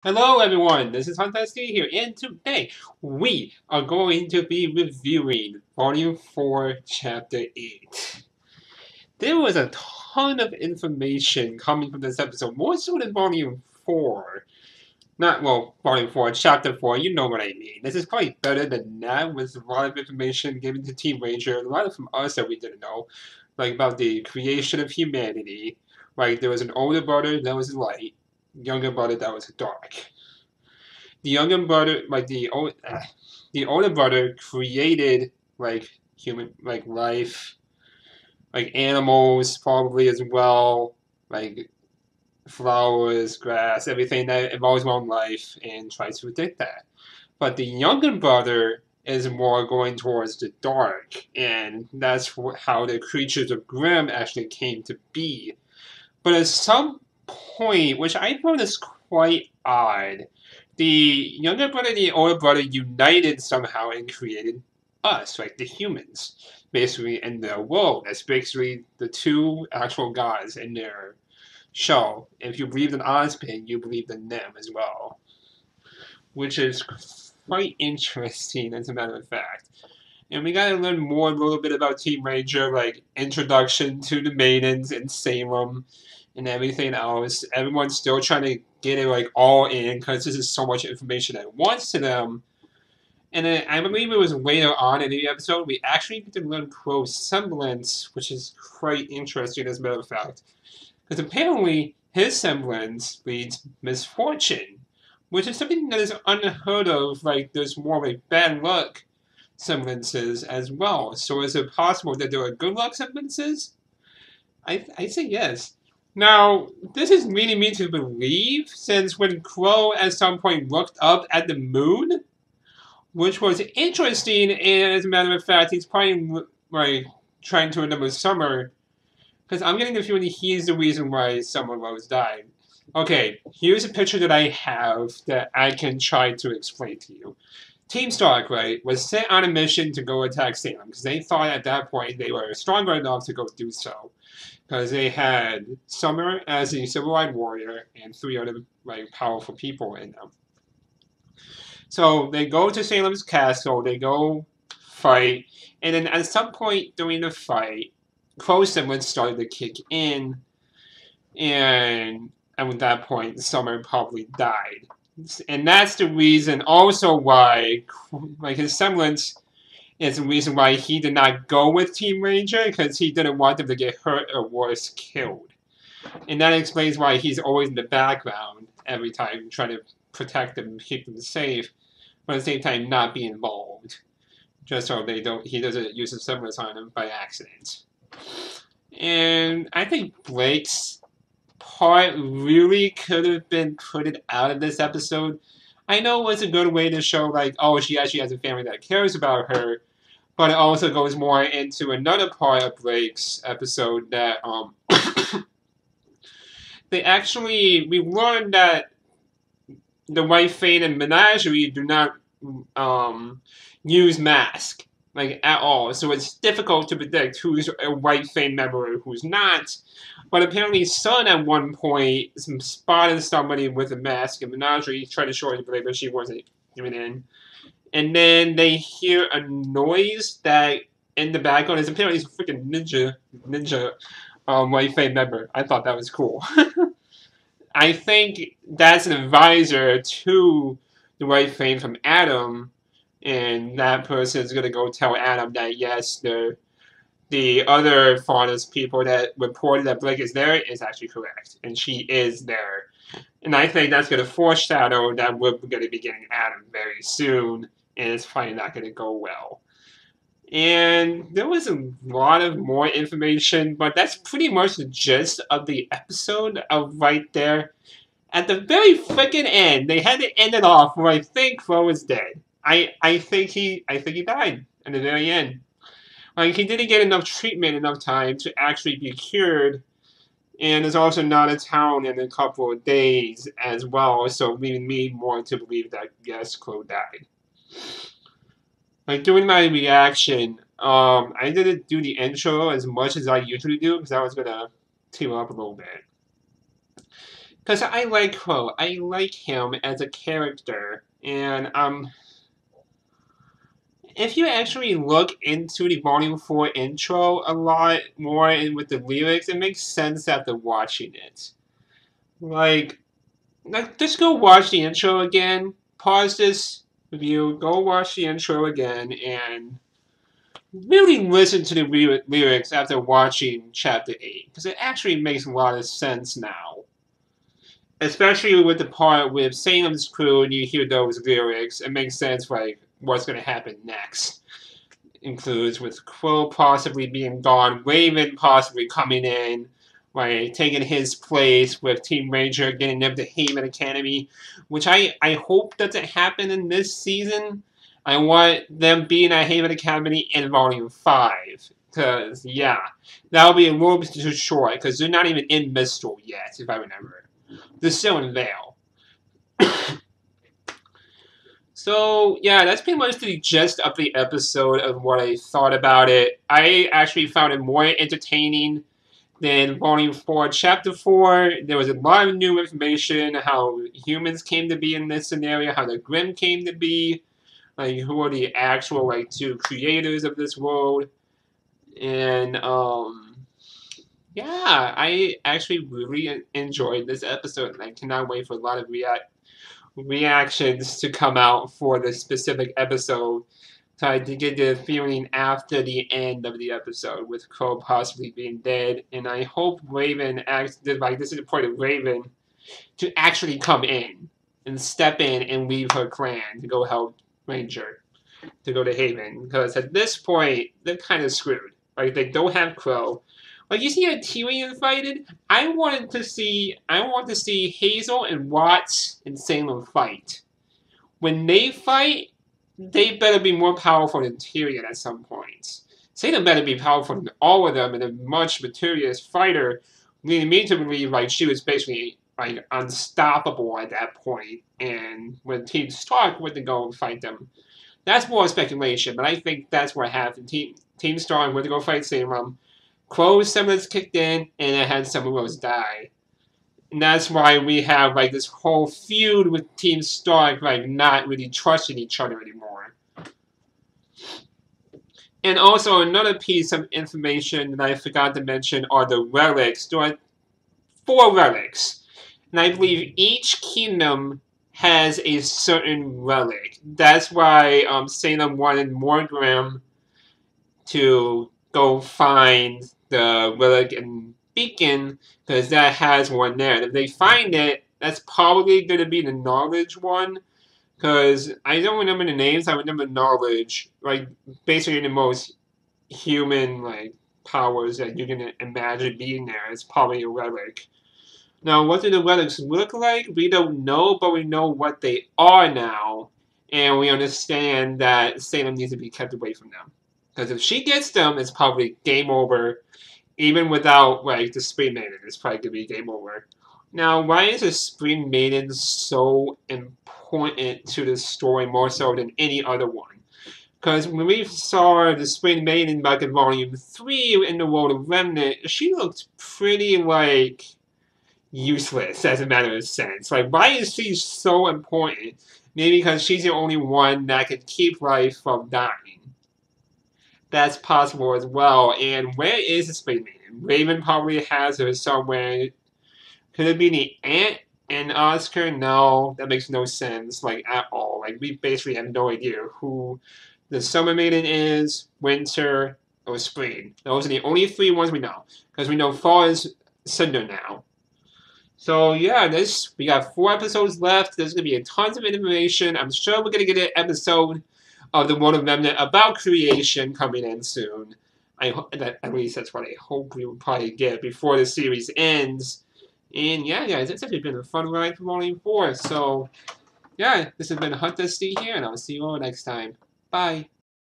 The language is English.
Hello everyone, this is Fantastic here, and today we are going to be reviewing Volume 4, Chapter 8. There was a ton of information coming from this episode, more so than Volume 4. Volume 4, Chapter 4, you know what I mean. This is probably better than that, with a lot of information given to Team Ranger, a lot of from us that we didn't know, like about the creation of humanity. Like, there was an older brother that was light, younger brother that was dark. The younger brother, the older brother created like human, like life, like animals probably as well, like flowers, grass, everything that involves one life, and tries to predict that. But the younger brother is more going towards the dark, and that's how the creatures of Grimm actually came to be. But at some point, which I found is quite odd, the younger brother and the older brother united somehow and created us, like the humans, basically in their world. That's basically the two actual gods in their show. If you believe in Ozpin, you believe in them as well, which is quite interesting, as a matter of fact. And we gotta learn more a little bit about Team Ranger, like introduction to the maidens in Salem and everything else. Everyone's still trying to get it like all in because this is so much information at once to them. And then I believe it was later on in the episode we actually get to learn Crow's semblance, which is quite interesting as a matter of fact. Because apparently his semblance leads misfortune, which is something that is unheard of. Like there's more like bad luck semblances as well. So is it possible that there are good luck semblances? I say yes. Now, this is leading me to believe, since when Crow at some point looked up at the moon, which was interesting, and as a matter of fact, he's probably like trying to remember Summer, because I'm getting the feeling he's the reason why Summer Rose died. Okay, here's a picture that I have that I can try to explain to you. Team Stark, right, was sent on a mission to go attack Salem because they thought at that point they were stronger enough to go do so. Because they had Summer as the Civil-Eyed Warrior and three other like powerful people in them. So they go to Salem's castle, they go fight, and then at some point during the fight, Crow's semblance started to kick in, and at that point, Summer probably died. And that's the reason also why, like, his semblance is the reason why he did not go with Team Ranger, because he didn't want them to get hurt or worse, killed. And that explains why he's always in the background every time, trying to protect them, keep them safe, but at the same time not be involved, just so he doesn't use his semblance on them by accident. And I think Blake's part really could have been put out of this episode. I know it was a good way to show, like, oh, she actually has a family that cares about her, but it also goes more into another part of Blake's episode that we learned that the White Fang and Menagerie do not use masks, like, at all. So it's difficult to predict who's a White Fang member and who's not. But apparently Sun at one point spotted somebody with a mask, and Menagerie tried to show her but she wasn't even in. And then they hear a noise that in the background is apparently a freaking ninja White Fang member. I thought that was cool. I think that's an advisor to the White Fang from Adam, and that person is going to go tell Adam that yes, the other Faunus people that reported that Blake is there is actually correct, and she is there. And I think that's going to foreshadow that we're going to be getting Adam very soon, and it's probably not going to go well. And there was a lot of more information, but that's pretty much the gist of the episode of right there. At the very freaking end, they had to end it off where I think Crow is dead. I think he died at the very end. Like, he didn't get enough treatment, enough time to actually be cured, and there's also not a town in a couple of days as well, so leading me more to believe that yes, Crow died. Like, doing my reaction, I didn't do the intro as much as I usually do because I was gonna team up a little bit. Because I like Crow. I like him as a character. And, if you actually look into the Volume 4 intro a lot more and with the lyrics, it makes sense after watching it. Like, just go watch the intro again. Pause this review, go watch the intro again, and really listen to the lyrics after watching Chapter 8. Because it actually makes a lot of sense now. Especially with the part with Salem's crew and you hear those lyrics, it makes sense, like, what's going to happen next. Includes with Quill possibly being gone, Raven possibly coming in, like taking his place with Team Ranger, getting them to Haven Academy, which I hope doesn't happen in this season. I want them being at Haven Academy in Volume 5. Because, yeah, that'll be a little bit too short, because they're not even in Mistral yet, if I remember. They're still in Vale. So, yeah, that's pretty much the gist of the episode of what I thought about it. I actually found it more entertaining than Volume 4. Chapter 4, there was a lot of new information, how humans came to be in this scenario, how the Grimm came to be, like, who are the actual, like, two creators of this world. And, yeah, I actually really enjoyed this episode, and I cannot wait for a lot of reactions to come out for this specific episode. So I did get the feeling after the end of the episode with Crow possibly being dead, and I hope Raven acts like this is the point of Raven to actually come in and step in and leave her clan to go help Ranger to go to Haven, because at this point they're kind of screwed. Like they don't have Crow. Like you see a Tyrion fighting, I want to see Hazel and Watts and Salem fight. When they fight, they better be more powerful than Tyrion at some point. Salem better be powerful than all of them and a much materialist fighter, leading me to believe like she was basically like unstoppable at that point. And when Team Stark went to go and fight them, that's more speculation, but I think that's what happened. Team Stark went to go fight Salem. Crow's semblance kicked in, and it had some of those die. And that's why we have like this whole feud with Team Stark, like not really trusting each other anymore. And also another piece of information that I forgot to mention are the relics. There are 4 relics, and I believe each kingdom has a certain relic. That's why Salem wanted Morgrim to go find the relic and beacon, because that has one there. And if they find it, that's probably going to be the knowledge one, because I don't remember the names, I remember knowledge, like basically the most human like powers that you can imagine being there. It's probably a relic. Now, what do the relics look like? We don't know, but we know what they are now, and we understand that Salem needs to be kept away from them. Because if she gets them, it's probably game over. Even without, like, the Spring Maiden, it's probably going to be game over. Now, why is the Spring Maiden so important to the story more so than any other one? Because when we saw the Spring Maiden back in Volume 3 in the World of Remnant, she looked pretty, like, useless as a matter of sense. Like, why is she so important? Maybe because she's the only one that can keep life from dying. That's possible as well. And where is the Spring Maiden? Raven probably has her somewhere. Could it be the Ant and Oscar? No, that makes no sense, like, at all. Like, we basically have no idea who the Summer Maiden is, Winter, or Spring. Those are the only 3 ones we know. Because we know Fall is Cinder now. So, yeah, we got 4 episodes left. There's going to be tons of information. I'm sure we're going to get an episode of the World of Remnant about creation coming in soon. At least that's what I hope we will probably get before the series ends. And yeah, guys, it's actually been a fun ride for Volume 4. So, yeah, this has been Hunt Dusty here, and I'll see you all next time. Bye.